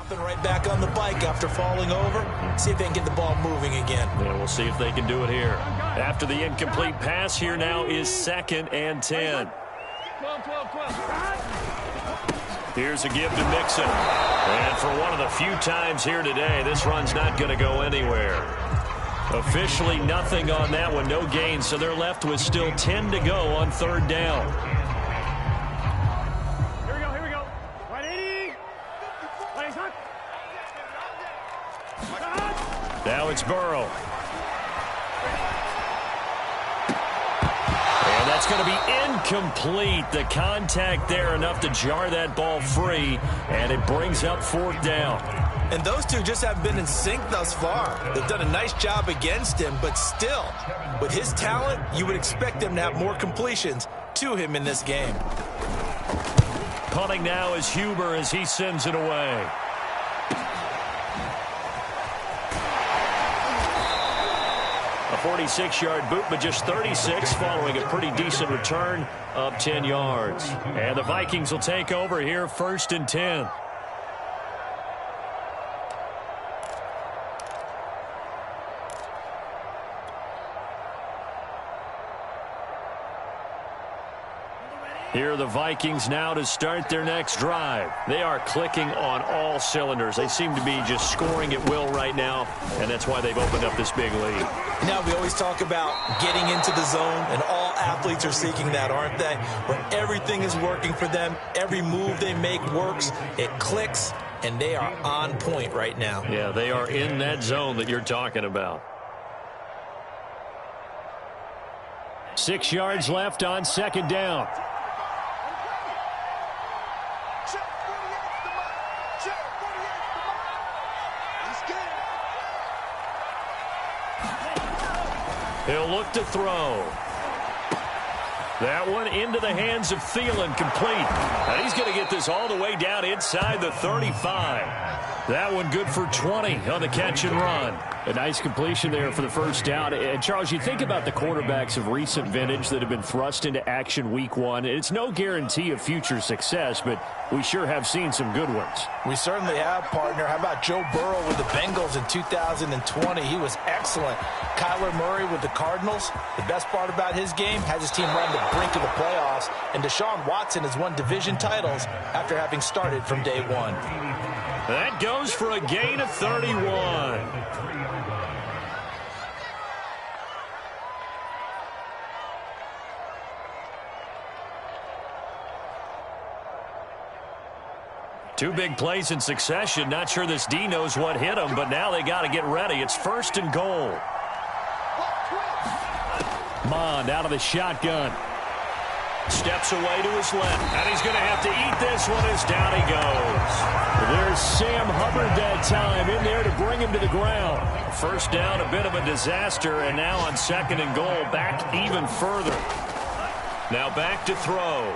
Hopping right back on the bike after falling over. See if they can get the ball moving again. Yeah, we'll see if they can do it here. After the incomplete pass, here now is 2nd and 10. Here's a give to Mixon. And for one of the few times here today, this run's not going to go anywhere. Officially nothing on that one, no gain, so they're left with still 10 to go on 3rd down. Here we go. 180. Now it's Burrow. And that's going to be incomplete. The contact there enough to jar that ball free, and it brings up 4th down. And those two just haven't been in sync thus far. They've done a nice job against him, but still, with his talent, you would expect him to have more completions to him in this game. Punting now is Huber as he sends it away. A 46-yard boot, but just 36 following a pretty decent return of 10 yards. And the Vikings will take over here 1st and 10. Here are the Vikings now to start their next drive. They are clicking on all cylinders. They seem to be just scoring at will right now, and that's why they've opened up this big lead. Now, we always talk about getting into the zone, and all athletes are seeking that, aren't they? Where everything is working for them, every move they make works, it clicks, and they are on point right now. Yeah, they are in that zone that you're talking about. 6 yards left on 2nd down. He'll look to throw. That one into the hands of Thielen, complete. And he's going to get this all the way down inside the 35. That one good for 20 on the catch and run. A nice completion there for the 1st down. And, Charles, you think about the quarterbacks of recent vintage that have been thrust into action week 1. It's no guarantee of future success, but we sure have seen some good ones. We certainly have, partner. How about Joe Burrow with the Bengals in 2020? He was excellent. Kyler Murray with the Cardinals. The best part about his game has his team right on the brink of the playoffs. And Deshaun Watson has won division titles after having started from day 1. That goes for a gain of 31. Two big plays in succession. Not sure this D knows what hit him, but now they got to get ready. It's 1st and goal. Mond out of the shotgun. Steps away to his left, and he's going to have to eat this one as down he goes. There's Sam Hubbard that time in there to bring him to the ground. 1st down, a bit of a disaster, and now on 2nd and goal, back even further. Now back to throw.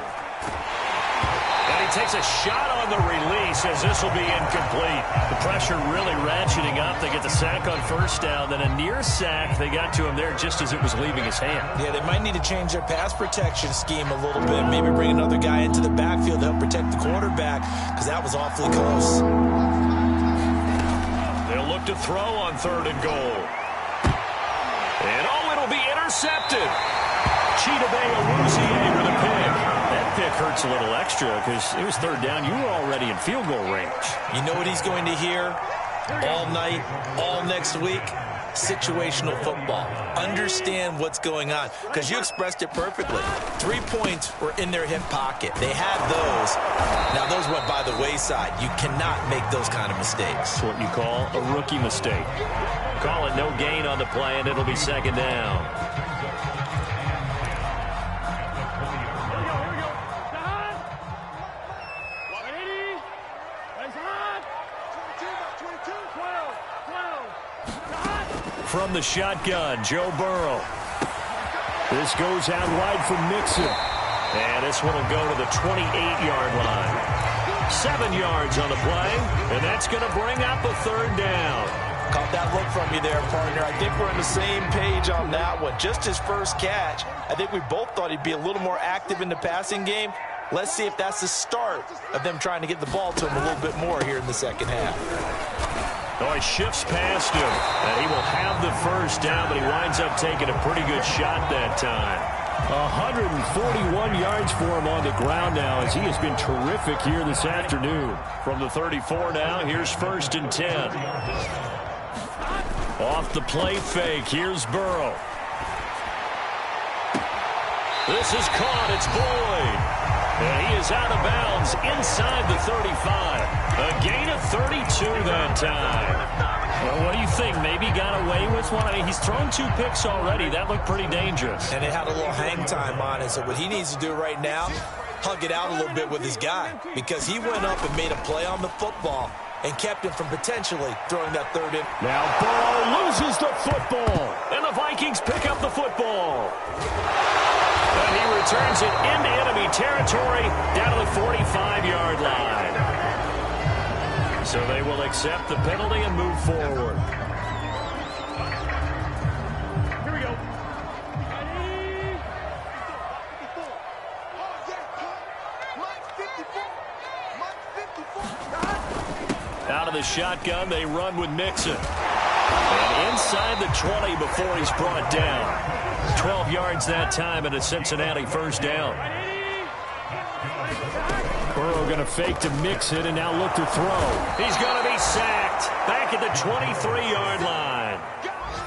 And he takes a shot on the release as this will be incomplete. The pressure really ratcheting up. They get the sack on 1st down, then a near sack. They got to him there just as it was leaving his hand. Yeah, they might need to change their pass protection scheme a little bit. Maybe bring another guy into the backfield to help protect the quarterback, because that was awfully close. They'll look to throw on 3rd and goal. And it'll be intercepted. Chidobe Awuzie with a pick. That pick hurts a little extra because it was 3rd down. You were already in field goal range. You know what he's going to hear all night, all next week? Situational football. Understand what's going on, because you expressed it perfectly. 3 points were in their hip pocket. They had those. Now, those went by the wayside. You cannot make those kind of mistakes. That's what you call a rookie mistake. Call it no gain on the play, and it'll be 2nd down. From the shotgun, Joe Burrow. This goes out wide for Mixon. And this one will go to the 28-yard line. 7 yards on the play, and that's going to bring up a 3rd down. Caught that look from you there, partner. I think we're on the same page on that one. Just his first catch. I think we both thought he'd be a little more active in the passing game. Let's see if that's the start of them trying to get the ball to him a little bit more here in the second half. Oh, he shifts past him, and he will have the first down, but he winds up taking a pretty good shot that time. 141 yards for him on the ground now, as he has been terrific here this afternoon. From the 34 now, here's 1st and 10. Off the play fake, here's Burrow. This is caught, it's Boyd. And he is out of bounds inside the 35. A gain of 32 that time. Well, what do you think? Maybe got away with one? I mean, he's thrown 2 picks already. That looked pretty dangerous. And it had a little hang time on it. So what he needs to do right now, hug it out a little bit with his guy. Because he went up and made a play on the football and kept him from potentially throwing that third in. Now Burrow loses the football. And the Vikings pick up the football. And he returns it into enemy territory down to the 45-yard line. So they will accept the penalty and move forward. Here we go. Out of the shotgun, they run with Mixon. And inside the 20 before he's brought down. 12 yards that time and a Cincinnati first down. Burrow going to fake to Mixon and now look to throw. He's going to be sacked back at the 23-yard line.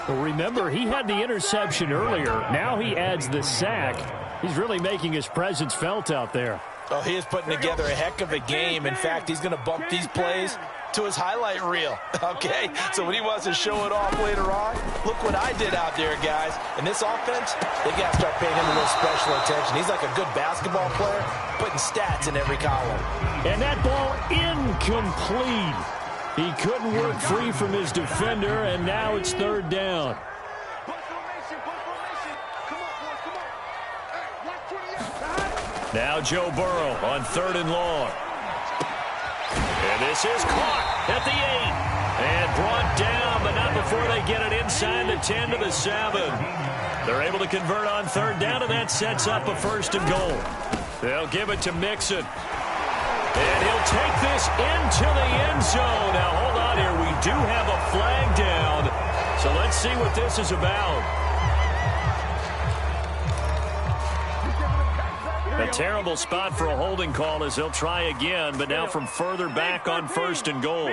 Well, remember, he had the interception earlier. Now he adds the sack. He's really making his presence felt out there. Oh, he is putting together a heck of a game. In fact, he's going to bump these plays to his highlight reel, okay? So when he wants to show it off later on, look what I did out there, guys. In this offense, they got to start paying him a little special attention. He's like a good basketball player, putting stats in every column. And that ball incomplete. He couldn't work free from his defender, and now it's 3rd down. Now Joe Burrow on 3rd and long. And this is caught at the 8. And brought down, but not before they get it inside the 10 to the 7. They're able to convert on 3rd down, and that sets up a 1st and goal. They'll give it to Mixon. And he'll take this into the end zone. Now, hold on here. We do have a flag down. So let's see what this is about. A terrible spot for a holding call as they'll try again, but now from further back on 1st and goal.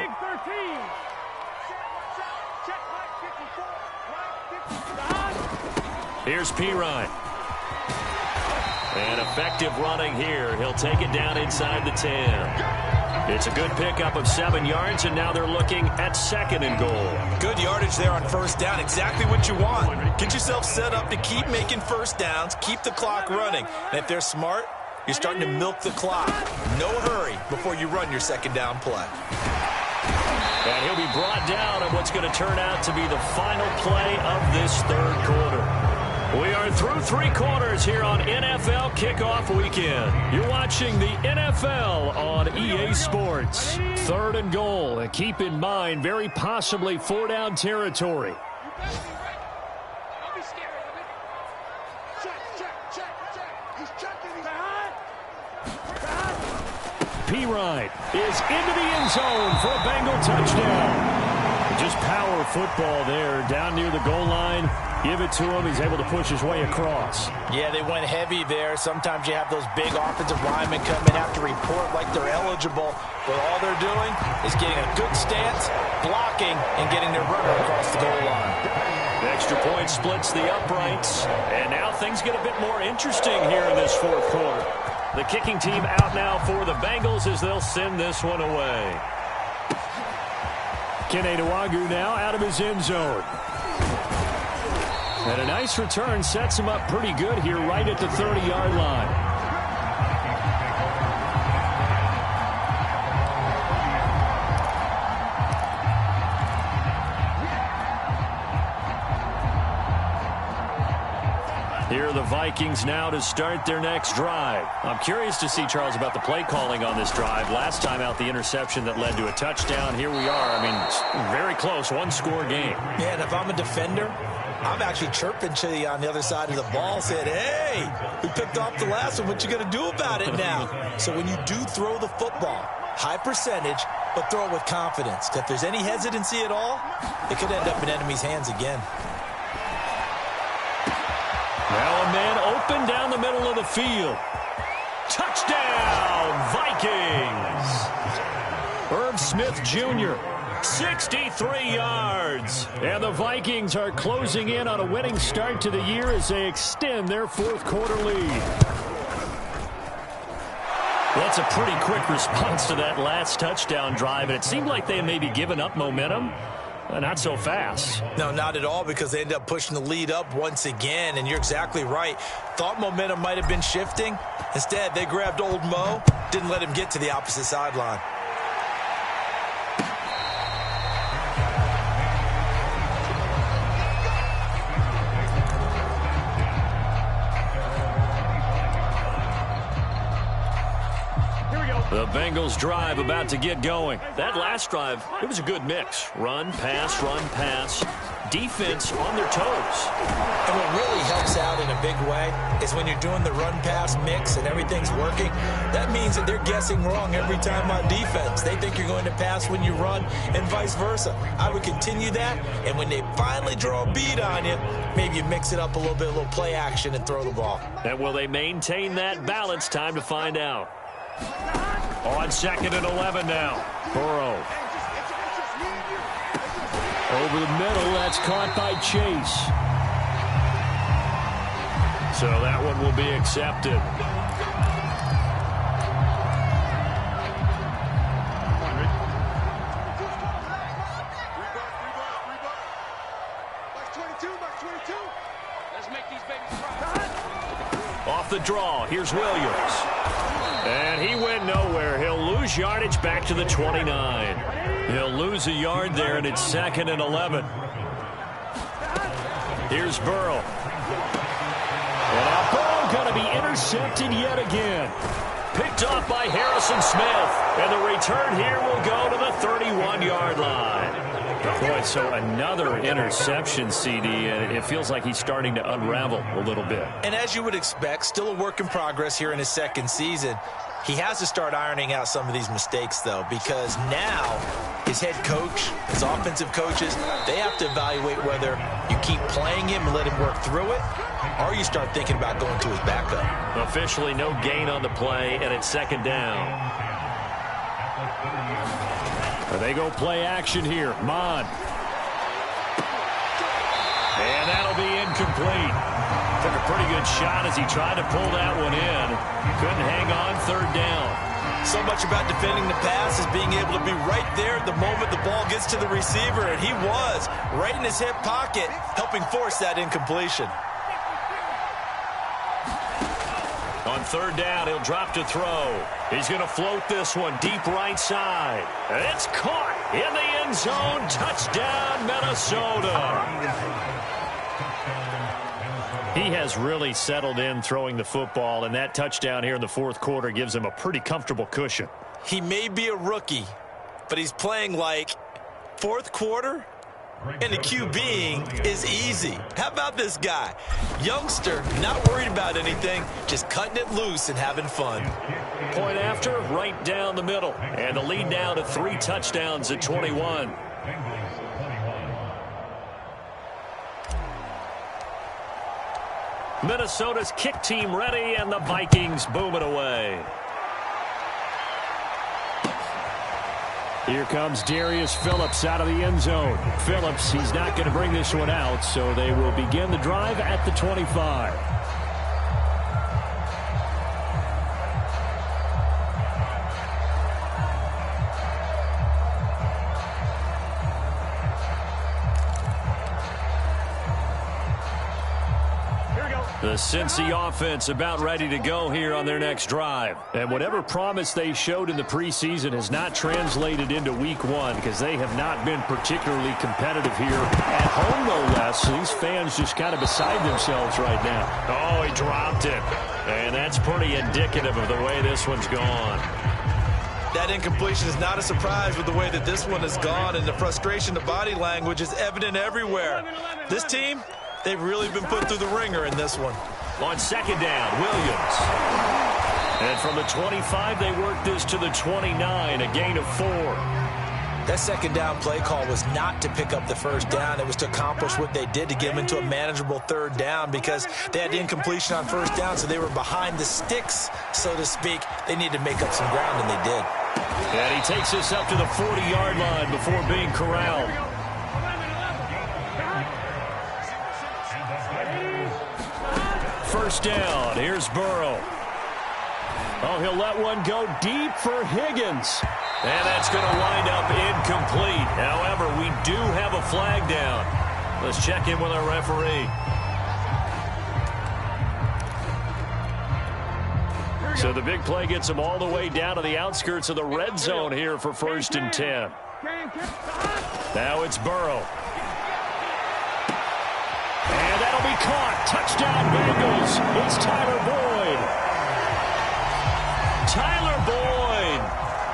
Here's Pirine. And effective running here. He'll take it down inside the 10. It's a good pickup of 7 yards, and now they're looking at 2nd and goal. Good yardage there on 1st down. Exactly what you want. Get yourself set up to keep making 1st downs, keep the clock running. And if they're smart, you're starting to milk the clock. No hurry before you run your 2nd down play. And he'll be brought down on what's going to turn out to be the final play of this 3rd quarter. We are through 3 quarters here on NFL Kickoff Weekend. You're watching the NFL on EA Sports. 3rd and goal. And keep in mind, very possibly 4-down territory. Pirine is into the end zone for a Bengal touchdown. Just power football there down near the goal line. Give it to him. He's able to push his way across. Yeah, they went heavy there. Sometimes you have those big offensive linemen come in, have to report like they're eligible, but all they're doing is getting a good stance, blocking, and getting their runner across the goal line. The extra point splits the uprights, and now things get a bit more interesting here in this 4th quarter. The kicking team out now for the Bengals as they'll send this one away. Kene Nwangwu now out of his end zone. And a nice return sets him up pretty good here right at the 30-yard line. Here are the Vikings now to start their next drive. I'm curious to see, Charles, about the play calling on this drive. Last time out, the interception that led to a touchdown. Here we are. I mean, it's very close, one-score game. Yeah, and if I'm a defender, I'm actually chirping to you on the other side of the ball, saying, hey, we picked off the last one. What you going to do about it now? So when you do throw the football, high percentage, but throw it with confidence. If there's any hesitancy at all, it could end up in enemy's hands again. Now a man open down the middle of the field. Touchdown, Vikings! Irv Smith Jr., 63 yards. And the Vikings are closing in on a winning start to the year as they extend their fourth-quarter lead. That's a pretty quick response to that last touchdown drive, and it seemed like they may be giving up momentum. Not so fast. No, not at all, because they end up pushing the lead up once again, and you're exactly right. Thought momentum might have been shifting. Instead, they grabbed old Mo, didn't let him get to the opposite sideline. The Bengals drive about to get going. That last drive, it was a good mix. Run, pass, defense on their toes. And what really helps out in a big way is when you're doing the run-pass mix and everything's working, that means that they're guessing wrong every time on defense. They think you're going to pass when you run and vice versa. I would continue that, and when they finally draw a beat on you, maybe you mix it up a little bit, a little play action and throw the ball. And will they maintain that balance? Time to find out. On 2nd and 11 now. Burrow. Over the middle, that's caught by Chase. So that one will be accepted. Off the draw, here's Williams. And he went nowhere. He'll lose yardage back to the 29. He'll lose a yard there, and it's 2nd and 11. Here's Burrow. And now Burrow going to be intercepted yet again. Picked off by Harrison Smith. And the return here will go to the 31-yard line. Boy, so another interception, CD, and it feels like he's starting to unravel a little bit. And as you would expect, still a work in progress here in his second season. He has to start ironing out some of these mistakes, though, because now his head coach, his offensive coaches, they have to evaluate whether you keep playing him and let him work through it, or you start thinking about going to his backup. Officially no gain on the play, and it's 2nd down. They go play action here. Mon. And that'll be incomplete. Took a pretty good shot as he tried to pull that one in. Couldn't hang on 3rd down. So much about defending the pass is being able to be right there at the moment the ball gets to the receiver, and he was right in his hip pocket, helping force that incompletion. On 3rd down, he'll drop to throw. He's going to float this one deep right side. And it's caught in the end zone. Touchdown, Minnesota. He has really settled in throwing the football, and that touchdown here in the 4th quarter gives him a pretty comfortable cushion. He may be a rookie, but he's playing like 4th quarter, and the QBing is easy. How about this guy? Youngster, not worried about anything, just cutting it loose and having fun. Point after, right down the middle. And the lead now to 3 touchdowns at 21. Minnesota's kick team ready, and the Vikings boom it away. Here comes Darius Phillips out of the end zone. Phillips, he's not going to bring this one out, so they will begin the drive at the 25. Here we go. The Cincy offense about ready to go here on their next drive. And whatever promise they showed in the preseason has not translated into week one because they have not been particularly competitive here at home, no less. These fans just kind of beside themselves right now. Oh, he dropped it. And that's pretty indicative of the way this one's gone. That incompletion is not a surprise with the way that this one has gone, and the frustration, the body language is evident everywhere. This team, they've really been put through the ringer in this one. On second down, Williams. And from the 25, they work this to the 29, a gain of 4. That second down play call was not to pick up the first down. It was to accomplish what they did to get them into a manageable third down because they had the incompletion on first down, so they were behind the sticks, so to speak. They needed to make up some ground, and they did. And he takes us up to the 40-yard line before being corralled. First down. Here's Burrow. Oh, he'll let one go deep for Higgins. And that's going to wind up incomplete. However, we do have a flag down. Let's check in with our referee. So the big play gets them all the way down to the outskirts of the red zone here for 1st and 10. Now it's Burrow. And that'll be caught. Touchdown Bengals. It's Tyler Boyd. Tyler Boyd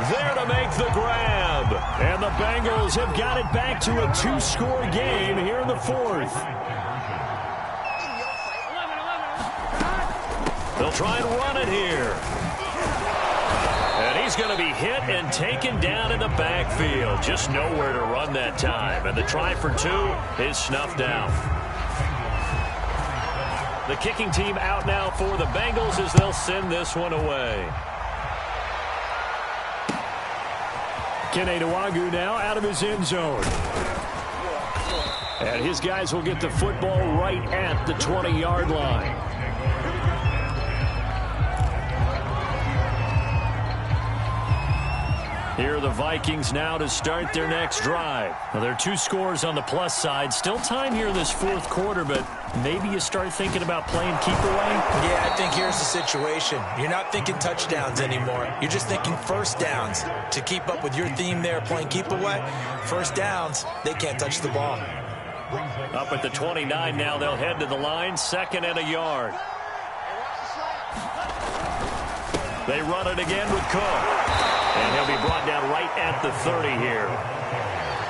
there to make the grab. And the Bengals have got it back to a 2-score game here in the 4th. They'll try and run it here. And he's going to be hit and taken down in the backfield. Just nowhere to run that time. And the try for 2 is snuffed out. The kicking team out now for the Bengals as they'll send this one away. Kene Nwangwu now out of his end zone. And his guys will get the football right at the 20-yard line. Here are the Vikings now to start their next drive. Now, there are 2 scores on the plus side. Still time here in this 4th quarter, but maybe you start thinking about playing keep away? Yeah, I think here's the situation. You're not thinking touchdowns anymore. You're just thinking first downs. To keep up with your theme there, playing keep away, first downs, they can't touch the ball. Up at the 29 now, they'll head to the line, 2nd and a yard. They run it again with Cook. And he'll be brought down right at the 30 here.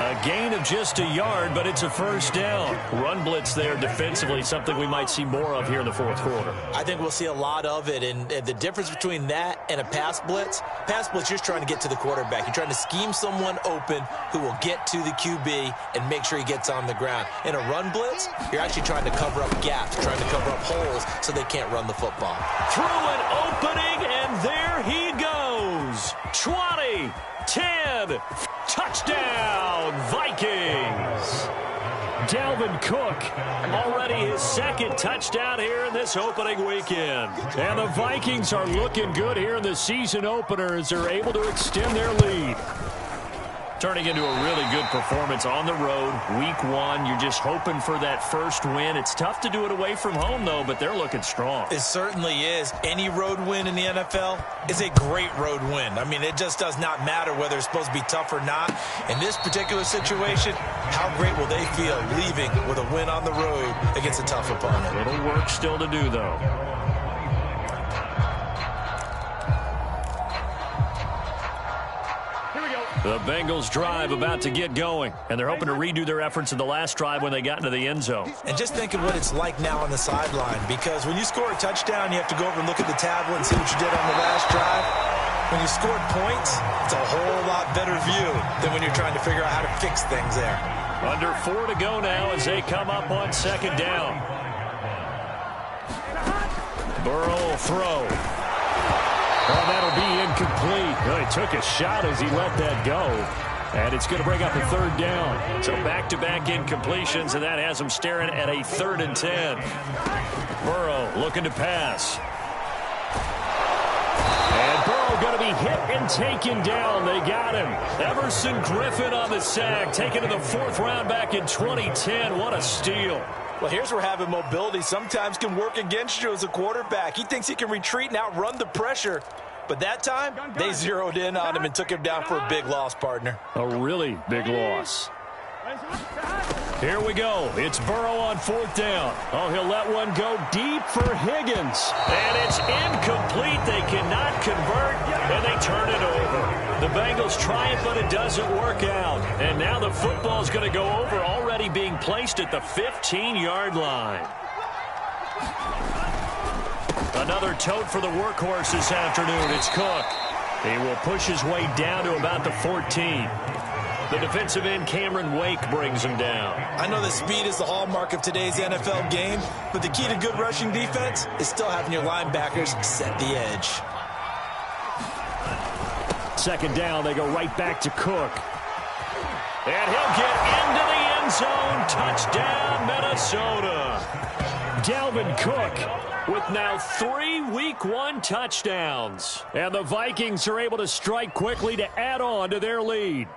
A gain of just a yard, but it's a first down. Run blitz there defensively, something we might see more of here in the 4th quarter. I think we'll see a lot of it, and the difference between that and a pass blitz, you're just trying to get to the quarterback. You're trying to scheme someone open who will get to the QB and make sure he gets on the ground. In a run blitz, you're actually trying to cover up gaps, trying to cover up holes so they can't run the football. Through an opening, and there he goes. 20, 10, touchdown, Vikings. Dalvin Cook, already his 2nd touchdown here in this opening weekend. And the Vikings are looking good here in the season opener as they're able to extend their lead. Turning into a really good performance on the road. Week 1, you're just hoping for that first win. It's tough to do it away from home, though, but they're looking strong. It certainly is. Any road win in the NFL is a great road win. I mean, it just does not matter whether it's supposed to be tough or not. In this particular situation, how great will they feel leaving with a win on the road against a tough opponent? Little work still to do, though. The Bengals drive about to get going, and they're hoping to redo their efforts in the last drive when they got into the end zone. And just think of what it's like now on the sideline, because when you score a touchdown, you have to go over and look at the tablet and see what you did on the last drive. When you scored points, it's a whole lot better view than when you're trying to figure out how to fix things there. Under 4 to go now as they come up on 2nd down. Burrow will throw. Oh, that'll be incomplete. Well, he took a shot as he let that go. And it's going to bring up a 3rd down. So back-to-back incompletions, and that has them staring at a 3rd and 10. Burrow looking to pass. And Burrow going to be hit and taken down. They got him. Everson Griffin on the sack, taken to the 4th round back in 2010. What a steal. Well, here's where having mobility sometimes can work against you as a quarterback. He thinks he can retreat and outrun the pressure. But that time, they zeroed in on him and took him down for a big loss, partner. A really big loss. Here we go. It's Burrow on 4th down. Oh, he'll let one go deep for Higgins. And it's incomplete. They cannot convert, and they turn it over. The Bengals try it, but it doesn't work out. And now the football's going to go over, already being placed at the 15-yard line. Another tote for the workhorse this afternoon. It's Cook. He will push his way down to about the 14. The defensive end, Cameron Wake, brings him down. I know that speed is the hallmark of today's NFL game, but the key to good rushing defense is still having your linebackers set the edge. 2nd down, they go right back to Cook. And he'll get into the end zone. Touchdown, Minnesota. Dalvin Cook with now 3 Week 1 touchdowns. And the Vikings are able to strike quickly to add on to their lead.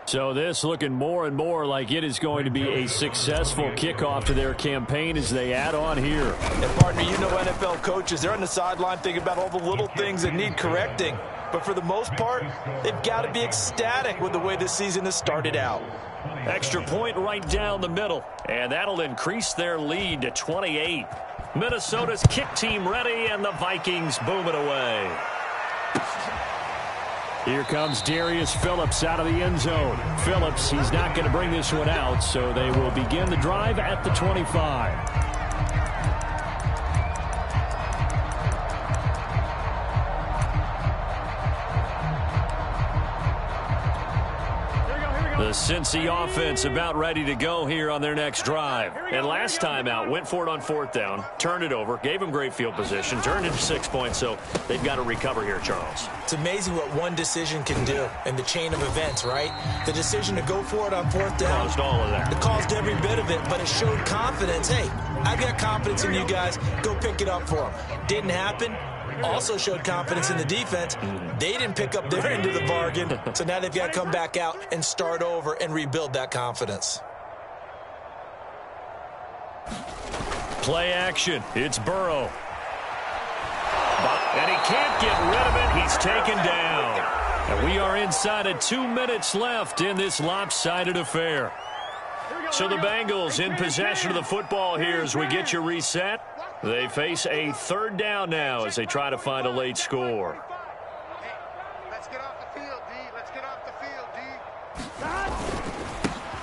So this looking more and more like it is going to be a successful kickoff to their campaign as they add on here. And partner, you know NFL coaches, they're on the sideline thinking about all the little things that need correcting. But for the most part, they've got to be ecstatic with the way this season has started out. Extra point right down the middle, and that'll increase their lead to 28. Minnesota's kick team ready, and the Vikings boom it away. Here comes Darius Phillips out of the end zone. Phillips, he's not going to bring this one out, so they will begin the drive at the 25. The Cincy offense about ready to go here on their next drive. And last time out, went for it on 4th down, turned it over, gave them great field position, turned into 6 points, so they've got to recover here, Charles. It's amazing what one decision can do in the chain of events, right? The decision to go for it on 4th down. Caused all of that. It caused every bit of it, but it showed confidence. Hey, I've got confidence in you guys. Go pick it up for them. Didn't happen. Also showed confidence in the defense. They didn't pick up their end of the bargain, so now they've got to come back out and start over and rebuild that confidence. Play action. It's Burrow. And he can't get rid of it. He's taken down. And we are inside of 2 minutes left in this lopsided affair. So the Bengals in possession of the football here as we get you reset. They face a 3rd down now as they try to find a late score. Hey, let's get off the field, D. Let's get off the field,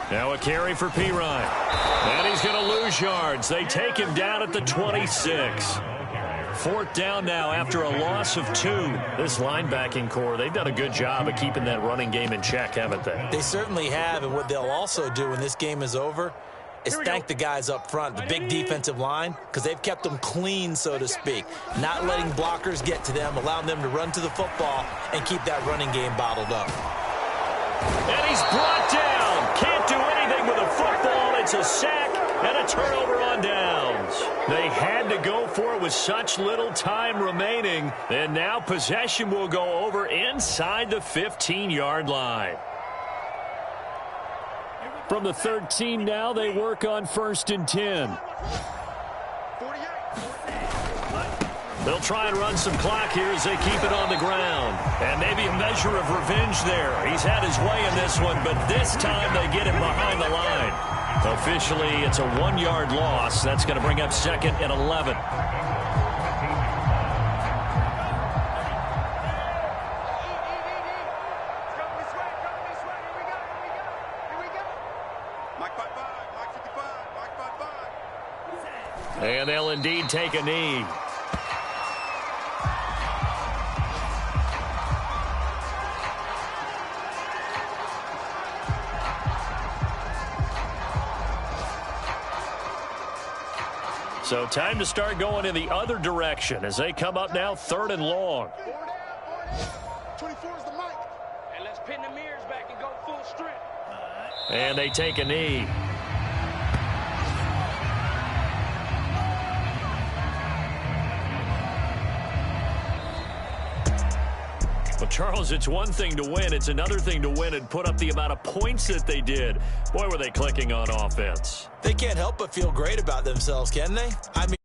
D. Now a carry for Pirine. And he's going to lose yards. They take him down at the 26. 4th down now after a loss of 2. This linebacking core, they've done a good job of keeping that running game in check, haven't they? They certainly have, and what they'll also do when this game is over is thank the guys up front, the big defensive line, because they've kept them clean, so to speak. Not letting blockers get to them, allowing them to run to the football and keep that running game bottled up. And he's brought down. Can't do anything with a football. It's a sack and a turnover on downs. They had to go for it with such little time remaining. And now possession will go over inside the 15-yard line. From the 13 now, they work on 1st and 10. They'll try and run some clock here as they keep it on the ground. And maybe a measure of revenge there. He's had his way in this one, but this time they get him behind the line. Officially, it's a 1-yard loss. That's going to bring up 2nd and 11. And they'll indeed take a knee. So time to start going in the other direction as they come up now 3rd and long. 24 is the mic. And let's pin the mirrors back and go full strength. And they take a knee. Charles, it's one thing to win. It's another thing to win and put up the amount of points that they did. Boy, were they clicking on offense. They can't help but feel great about themselves, can they? I mean,